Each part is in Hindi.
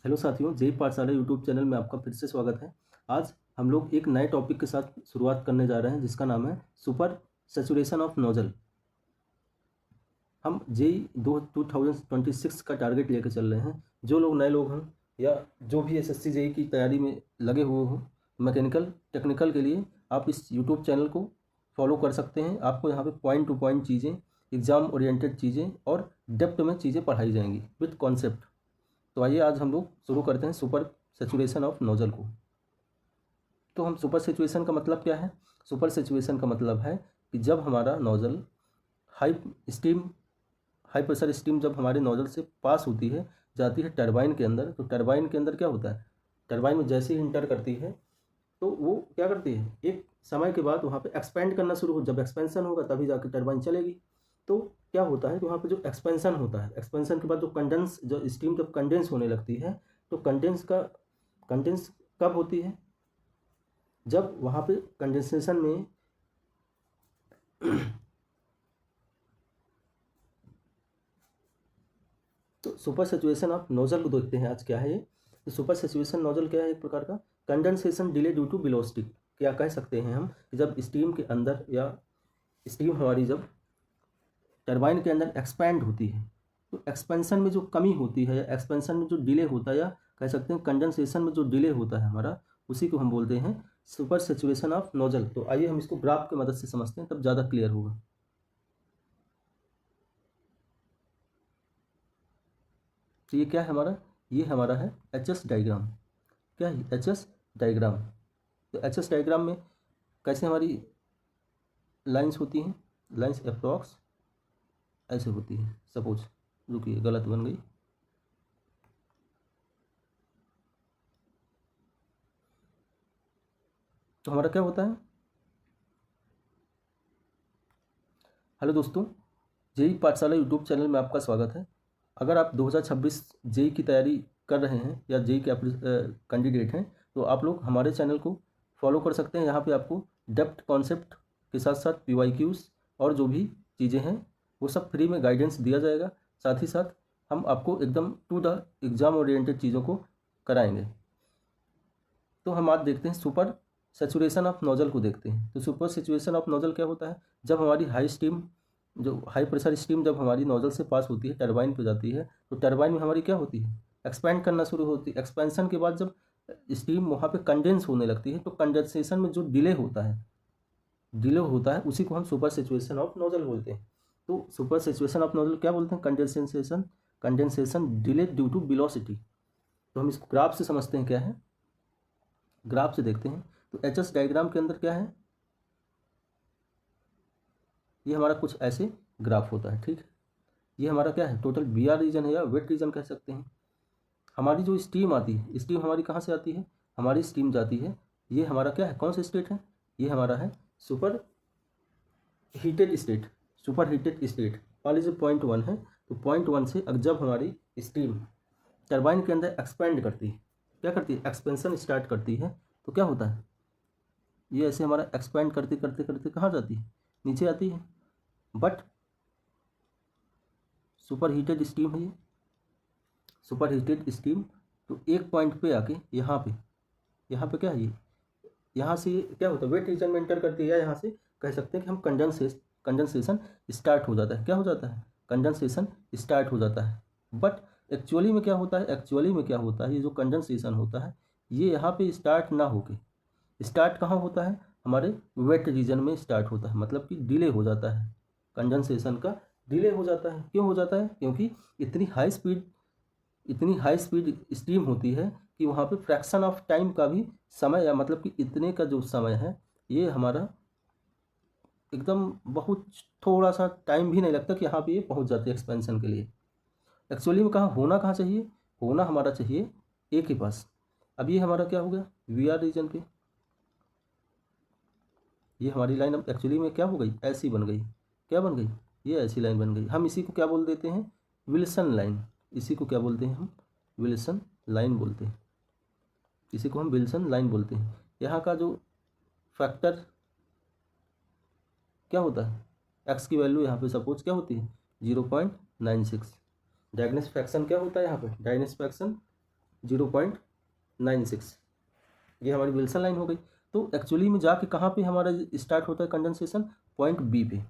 हेलो साथियों, जेई पाठशाला यूट्यूब चैनल में आपका फिर से स्वागत है। आज हम लोग एक नए टॉपिक के साथ शुरुआत करने जा रहे हैं जिसका नाम है सुपर सैचुरेशन ऑफ नोजल। हम जेई 2026 का टारगेट लेकर चल रहे हैं। जो लोग नए लोग हैं या जो भी एसएससी जेई की तैयारी में लगे हुए हों मैकेनिकल टेक्निकल के लिए, आप इस यूट्यूब चैनल को फॉलो कर सकते हैं। आपको यहाँ पे पॉइंट टू पॉइंट चीज़ें, एग्ज़ाम ओरिएंटेड चीज़ें और डेप्थ में चीज़ें पढ़ाई जाएंगी विथ कॉन्सेप्ट। तो आइए आज हम लोग शुरू करते हैं सुपर सैचुरेशन ऑफ नोजल को। तो हम सुपर सैचुरेशन का मतलब क्या है? सुपर सैचुरेशन का मतलब है कि जब हमारा nozzle high steam, high pressure steam जब हमारे नोजल से पास होती है, जाती है टरबाइन के अंदर, तो टरबाइन के अंदर क्या होता है, टरबाइन में जैसे ही इंटर करती है तो वो क्या करती है, एक समय के बाद वहाँ पे एक्सपेंड करना शुरू हो। जब एक्सपेंशन होगा तभी जाकर टरबाइन चलेगी। तो क्या होता है कि वहाँ पे जो एक्सपेंशन होता है, एक्सपेंशन के बाद जो कंडेंस, जो स्टीम जब कंडेंस होने लगती है, तो कंडेंस कब होती है? जब वहाँ पे कंडेंसेशन में तो सुपर सैचुरेशन ऑफ नोजल को देखते हैं आज क्या है ये। तो सुपर सैचुरेशन नोजल क्या है? एक प्रकार का condensation delay due to velocity. क्या कह सकते हैं हम कि जब स्टीम के अंदर या स्टीम हमारी जब टरबाइन के अंदर एक्सपैंड होती है, तो एक्सपेंशन में जो कमी होती है या एक्सपेंशन में जो डिले होता है, या कह सकते हैं कंडेंसेशन में जो डिले होता है हमारा, उसी को हम बोलते हैं सुपर सैचुरेशन ऑफ नोजल। तो आइए हम इसको ग्राफ की मदद से समझते हैं, तब ज़्यादा क्लियर होगा। तो ये क्या है हमारा? ये हमारा है एच एस डायग्राम। क्या है एच एस डायग्राम? तो एच एस डायग्राम में कैसे हमारी लाइंस होती हैं? लाइंस अप्रॉक्स ऐसे होती है। सपोज, रुकिए गलत बन गई। तो हमारा क्या होता है? हेलो दोस्तों, जेई पाठशाला यूट्यूब चैनल में आपका स्वागत है। अगर आप 2026 जेई की तैयारी कर रहे हैं या जेई के कैंडिडेट हैं, तो आप लोग हमारे चैनल को फॉलो कर सकते हैं। यहाँ पे आपको डेप्थ कॉन्सेप्ट के साथ साथ पीवाईक्यूज और जो भी चीज़ें हैं वो सब फ्री में गाइडेंस दिया जाएगा। साथ ही साथ हम आपको एकदम टू द एग्ज़ाम ओरिएंटेड चीज़ों को कराएंगे। तो हम आज देखते हैं सुपर सैचुरेशन ऑफ नोजल को देखते हैं। तो सुपर सैचुरेशन ऑफ नोजल क्या होता है? जब हमारी हाई स्टीम, जो हाई प्रेशर स्टीम जब हमारी नोजल से पास होती है, टरबाइन पे जाती है, तो टरबाइन में हमारी क्या होती है, एक्सपेंड करना शुरू होती है। एक्सपेंशन के बाद जब स्टीम वहाँ पे कंडेंस होने लगती है, तो कंडेंसेशन में जो डिले होता है उसी को हम सुपर सैचुरेशन ऑफ नोजल बोलते हैं। तो सुपर सैचुरेशन ऑफ नोजल क्या बोलते हैं? Condensation delay due to velocity. तो हम इसको ग्राफ से समझते हैं क्या है, ग्राफ से देखते हैं। तो एच एस डायग्राम के अंदर क्या है, ये हमारा कुछ ऐसे ग्राफ होता है। ठीक है, ये हमारा क्या है, टोटल बी आर रीजन है या वेट रीजन कह सकते हैं। हमारी जो स्टीम आती है, स्टीम हमारी कहाँ से आती है? हमारी स्टीम जाती है, ये हमारा क्या है, कौन सा स्टेट है? ये हमारा है super heated state. Super heated state वाली जो पॉइंट वन है, तो पॉइंट वन से जब हमारी स्टीम टरबाइन के अंदर एक्सपेंड करती है, क्या करती है, एक्सपेंशन स्टार्ट करती है, तो क्या होता है, ये ऐसे हमारा एक्सपेंड करते करते करते कहाँ जाती है, नीचे आती है। बट सुपर हीटेड स्टीम है ये, सुपर हीटेड स्टीम। तो एक पॉइंट पे आके यहाँ पे क्या है ये, यहाँ से ये क्या होता है, वेट रीजन में एंटर करती है, या यहाँ से कह सकते हैं कि हम कंडेंसेशन स्टार्ट हो जाता है। क्या हो जाता है? कंडेंसेशन स्टार्ट हो जाता है। बट एक्चुअली में क्या होता है, एक्चुअली में क्या होता है, ये जो कंडेंसेशन होता है ये यहाँ पे स्टार्ट ना होके स्टार्ट कहाँ होता है, हमारे वेट रीजन में स्टार्ट होता है। मतलब कि डिले हो जाता है, कंडेंसेशन का डिले हो जाता है। क्यों हो जाता है? क्योंकि इतनी हाई स्पीड स्ट्रीम होती है कि वहाँ पे फ्रैक्शन ऑफ टाइम का भी समय, या मतलब कि इतने का जो समय है, ये हमारा एकदम बहुत थोड़ा सा टाइम भी नहीं लगता कि यहाँ पे ये पहुँच जाती है एक्सपेंशन के लिए। एक्चुअली में कहाँ चाहिए, होना हमारा चाहिए ए के पास। अब ये हमारा क्या हो गया, वी आर रीजन पे। ये हमारी लाइन अब एक्चुअली में क्या हो गई, ऐसी बन गई। क्या बन गई? ये ऐसी लाइन बन गई। हम इसी को क्या बोल देते हैं, विल्सन लाइन। इसी को क्या बोलते हैं हम, विल्सन लाइन बोलते हैं। इसी को हम विल्सन लाइन बोलते हैं। यहाँ का जो फैक्टर क्या होता है, एक्स की वैल्यू यहाँ पे सपोज क्या होती है, 0.96। डायगोनल फ्रैक्शन क्या होता है यहाँ पे, डायगोनल फ्रैक्शन 0.96, ये हमारी विल्सन लाइन हो गई। तो एक्चुअली में जाके कहाँ पे हमारा स्टार्ट होता है कंडेंसेशन, पॉइंट बी पे।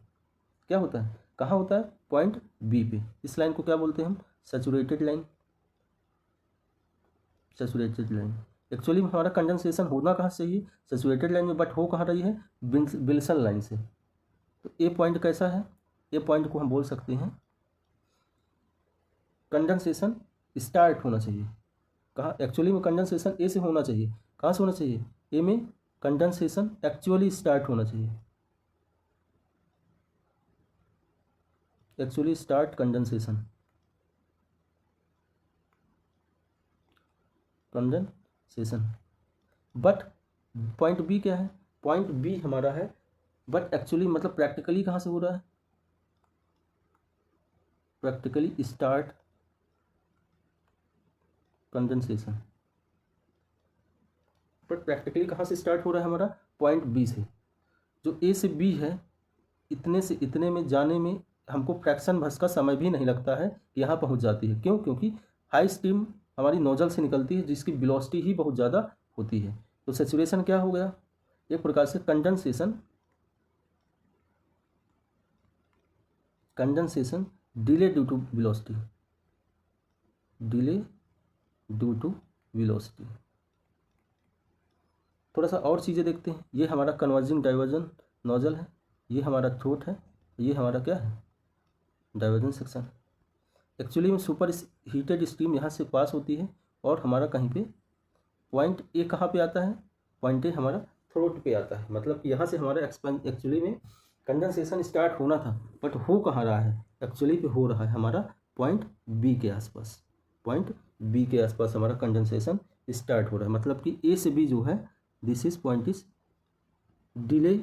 क्या होता है, कहाँ होता है, पॉइंट बी पे। इस लाइन को क्या बोलते हैं हम, saturated line. Saturated line actually में हमारा कंडेंसेशन होना कहाँ से ही, सैचुरेटेड लाइन में, बट हो कहाँ रही है, विल्सन लाइन से। तो ए पॉइंट कैसा है, ए पॉइंट को हम बोल सकते हैं कंडेंसेशन स्टार्ट होना चाहिए। कहाँ, एक्चुअली में कंडेंसेशन ए से होना चाहिए। कहाँ से होना चाहिए, ए में कंडेंसेशन एक्चुअली स्टार्ट होना चाहिए। Actually start condensation, condensation. But point B क्या है, पॉइंट बी हमारा है, बट एक्चुअली मतलब प्रैक्टिकली कहाँ से हो रहा है, practically start condensation. But practically कहाँ से स्टार्ट हो रहा है हमारा, पॉइंट बी से। जो ए से बी है, इतने से इतने में जाने में हमको फ्रैक्शन भर का समय भी नहीं लगता है, यहाँ पहुँच जाती है। क्यों, क्योंकि हाई स्टीम हमारी नोजल से निकलती है, जिसकी वेलोसिटी ही बहुत ज़्यादा होती है। तो सैचुरेशन क्या हो गया, एक प्रकार से condensation, condensation delay due to velocity, delay due to velocity. थोड़ा सा और चीज़ें देखते हैं। ये हमारा कन्वर्जिंग डाइवर्जन नोजल है, ये हमारा थ्रोट है, ये हमारा क्या है, डाइवर्जन सेक्शन। एक्चुअली में सुपर हीटेड स्टीम यहाँ से पास होती है, और हमारा कहीं पे पॉइंट ए कहाँ पे आता है, पॉइंट ए हमारा थ्रोट पे आता है। मतलब यहाँ से हमारा एक्चुअली में कंडेंसेशन स्टार्ट होना था, बट हो कहाँ रहा है, एक्चुअली पे हो रहा है हमारा पॉइंट बी के आसपास। पॉइंट बी के आसपास हमारा कंडेंसेशन स्टार्ट हो रहा है। मतलब कि ए से बी जो है, this is point is delay,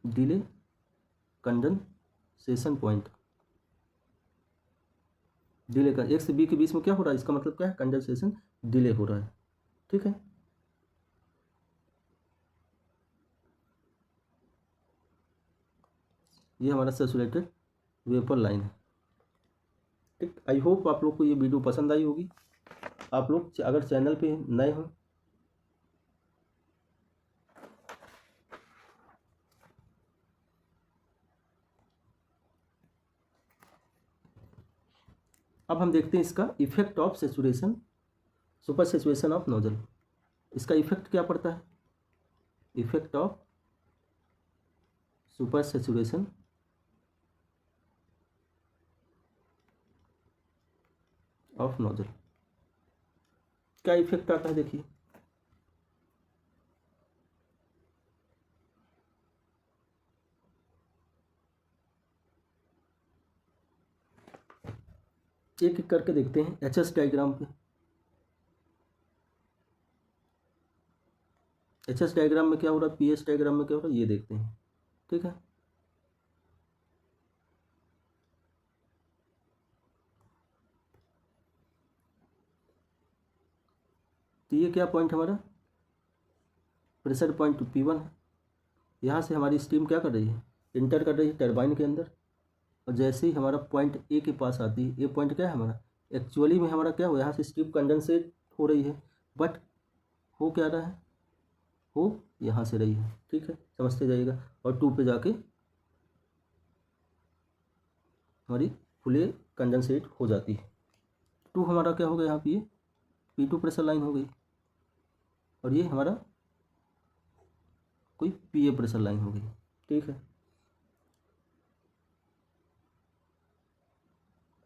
delay condensation point. Delay का एक से बी के बीच में क्या हो रहा है, इसका मतलब क्या है, कंडेंसेशन डिले हो रहा है। ठीक है, ये हमारा सैचुरेटेड वेपर लाइन है। ठीक, आई होप आप लोग को ये वीडियो पसंद आई होगी। आप लोग अगर चैनल पे नए हो, अब हम देखते हैं इसका effect of saturation, super saturation of nozzle. इसका इफेक्ट क्या पड़ता है, effect of super saturation of nozzle. क्या इफेक्ट आता है, देखिए एक एक करके देखते हैं। एचएस डायग्राम पे, एचएस डायग्राम में क्या हो रहा है, पीएस डायग्राम में क्या हो रहा है, ये देखते हैं। ठीक है, तो ये क्या पॉइंट हमारा, प्रेशर पॉइंट P1 है। यहाँ से हमारी स्टीम क्या कर रही है, इंटर कर रही है टरबाइन के अंदर, और जैसे ही हमारा पॉइंट ए के पास आती है, ये पॉइंट क्या है हमारा, एक्चुअली में हमारा क्या हो, यहाँ से स्टीम कंडेंसेट हो रही है, बट हो क्या रहा है, हो यहाँ से रही है। ठीक है, समझते जाइएगा। और 2 पे जाके हमारी फुले कंडेंसेट हो जाती है। 2 हमारा क्या हो गया, यहाँ पे ये P2 प्रेशर लाइन हो गई, और ये हमारा कोई PA प्रेशर लाइन हो गई। ठीक है,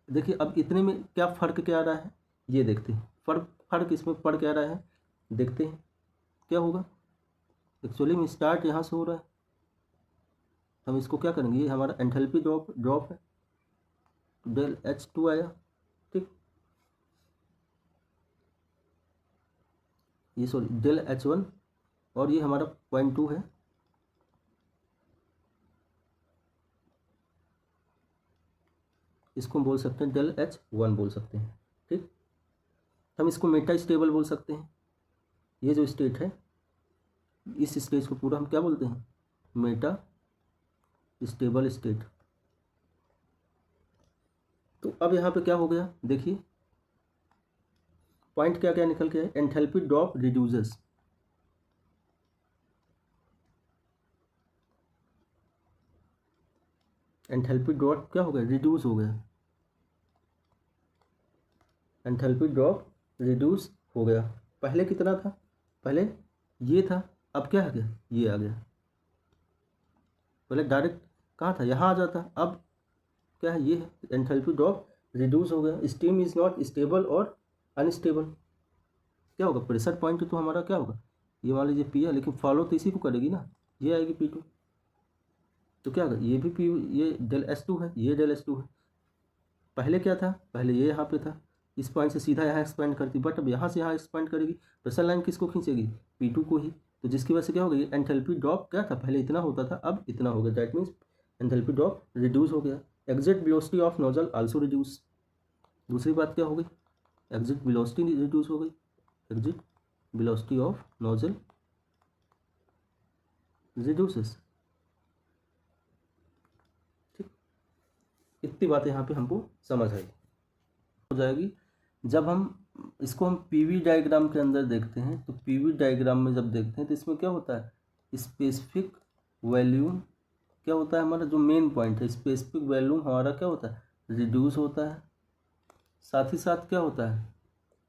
देखिए अब इतने में क्या फ़र्क क्या आ रहा है, ये देखते हैं। फ़र्क इसमें पड़ क्या रहा है, देखते हैं क्या होगा। एक्चुअली में स्टार्ट यहाँ से हो रहा है, हम इसको क्या करेंगे, ये हमारा एंथैल्पी ड्रॉप है, डेल H2 आया। ठीक, ये सॉरी डेल H1, और ये हमारा पॉइंट 2 है, इसको हम बोल सकते हैं डेल H1 बोल सकते हैं। ठीक, हम इसको मेटा स्टेबल बोल सकते हैं। ये जो स्टेट है, इस स्टेज को पूरा हम क्या बोलते हैं, मेटा स्टेबल स्टेट। तो अब यहाँ पे क्या हो गया, देखिए पॉइंट क्या क्या निकल के है, enthalpy drop reduces, enthalpy drop क्या हो गया, रिड्यूस हो गया, एंथैल्पी ड्रॉप रिड्यूस हो गया। पहले कितना था, पहले ये था, अब क्या आ गया, ये आ गया। पहले डायरेक्ट कहाँ था, यहाँ आ जाता, अब क्या है, ये है, एंथैल्पी ड्रॉप रिड्यूस हो गया। स्टीम इज नॉट स्टेबल और अनस्टेबल, क्या होगा, प्रेशर पॉइंट तो हमारा क्या होगा, ये मान लीजिए पी है, लेकिन फॉलो तो इसी को करेगी ना, ये आएगी P2, तो क्या होगा, ये भी P, ये डेल S2 है, ये डेल S2 है। पहले क्या था, पहले ये यहाँ पे था, इस पॉइंट से सीधा यहाँ एक्सपेंड करती, बट अब यहाँ से यहाँ एक्सपेंड करेगी, प्रेशर लाइन किसको खींचेगी, P2 को ही, तो जिसकी वजह से क्या होगा, ये एंथैल्पी ड्रॉप क्या था, पहले इतना होता था, अब इतना हो गया, that means enthalpy drop reduce हो गया। Exit velocity of nozzle also reduce, दूसरी बात क्या हो गई, एग्जिट वेलोसिटी रिड्यूस हो गई, exit velocity of nozzle reduces. ठीक, इतनी बातें यहाँ पे हमको समझ आई हो जाएगी। जब हम इसको हम पीवी डायग्राम के अंदर देखते हैं, तो पीवी डायग्राम में जब देखते हैं तो इसमें क्या होता है, स्पेसिफिक वॉल्यूम क्या होता है, हमारा जो मेन पॉइंट है, स्पेसिफिक वॉल्यूम हमारा क्या होता है, रिड्यूस होता है। साथ ही साथ क्या होता है,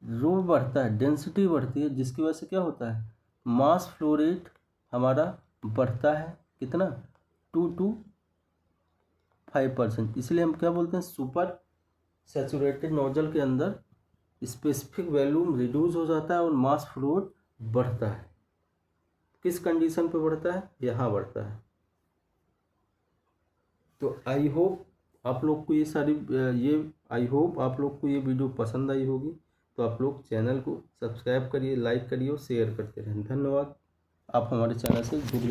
रो बढ़ता है, डेंसिटी बढ़ती है, जिसकी वजह से क्या होता है, मास फ्लो रेट हमारा बढ़ता है, कितना, 2 to 5%। इसलिए हम क्या बोलते हैं, सुपर सैचुरेटेड नोजल के अंदर स्पेसिफिक वॉल्यूम रिड्यूस हो जाता है और मास फ्लो बढ़ता है। किस कंडीशन पे बढ़ता है, यहाँ बढ़ता है। तो आई होप आप लोग को आई होप आप लोग को ये वीडियो पसंद आई होगी। तो आप लोग चैनल को सब्सक्राइब करिए, लाइक करिए और शेयर करते रहें। धन्यवाद, आप हमारे चैनल से जुड़